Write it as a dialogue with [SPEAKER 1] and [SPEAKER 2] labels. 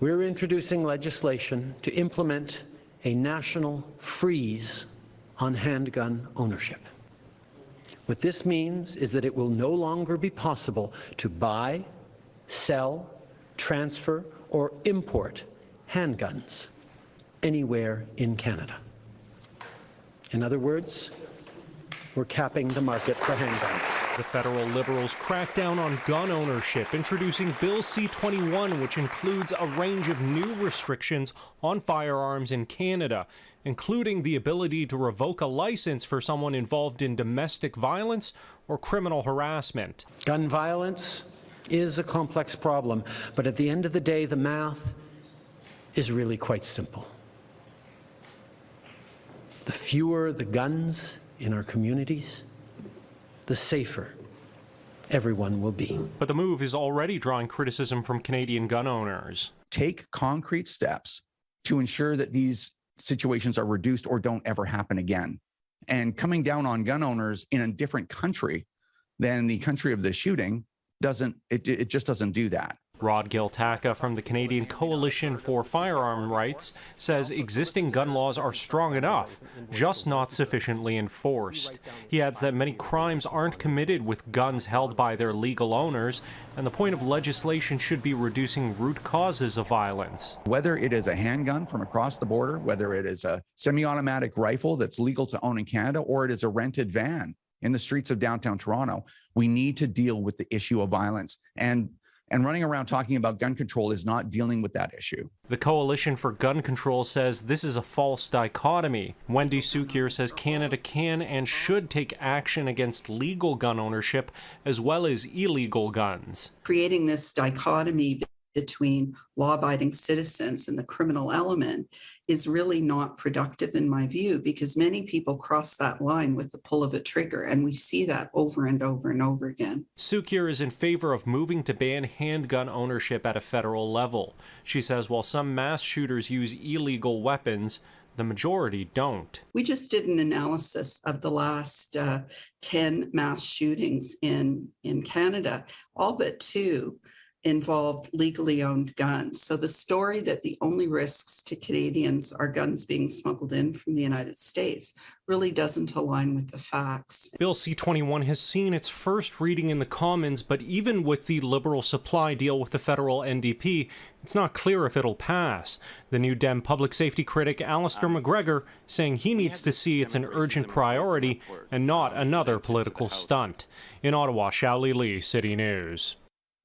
[SPEAKER 1] We're introducing legislation to implement a national freeze on handgun ownership. What this means is that it will no longer be possible to buy, sell, transfer, or import handguns anywhere in Canada. In other words, we're capping the market for handguns.
[SPEAKER 2] The federal Liberals crack down on gun ownership, introducing Bill C-21, which includes a range of new restrictions on firearms in Canada, including the ability to revoke a license for someone involved in domestic violence or criminal harassment.
[SPEAKER 1] Gun violence is a complex problem, but at the end of the day, the math is really quite simple. The fewer the guns in our communities, the safer everyone will be.
[SPEAKER 2] But the move is already drawing criticism from Canadian gun owners.
[SPEAKER 3] Take concrete steps to ensure that these situations are reduced or don't ever happen again. And coming down on gun owners in a different country than the country of the shooting it just doesn't do that.
[SPEAKER 2] Rod Giltaca from the Canadian Coalition for Firearm Rights says existing gun laws are strong enough, just not sufficiently enforced. He adds that many crimes aren't committed with guns held by their legal owners, and the point of legislation should be reducing root causes of violence.
[SPEAKER 3] Whether it is a handgun from across the border, whether it is a semi-automatic rifle that's legal to own in Canada, or it is a rented van in the streets of downtown Toronto, we need to deal with the issue of violence. And running around talking about gun control is not dealing with that issue.
[SPEAKER 2] The Coalition for Gun Control says this is a false dichotomy. Wendy Sukier says Canada can and should take action against legal gun ownership as well as illegal guns.
[SPEAKER 4] Creating this dichotomy between law-abiding citizens and the criminal element is really not productive in my view, because many people cross that line with the pull of a trigger, and we see that over and over and over again.
[SPEAKER 2] Sukier is in favor of moving to ban handgun ownership at a federal level. She says while some mass shooters use illegal weapons, the majority don't.
[SPEAKER 4] We just did an analysis of the last 10 mass shootings in Canada. All but 2 involved legally owned guns. So the story that the only risks to Canadians are guns being smuggled in from the United States really doesn't align with the facts.
[SPEAKER 2] Bill C-21 has seen its first reading in the Commons, but even with the Liberal supply deal with the federal NDP, it's not clear if it'll pass. The New Dem public safety critic Alistair McGregor saying he needs to see it's an urgent priority and not another political stunt. In Ottawa, Xiaoli Li, City News.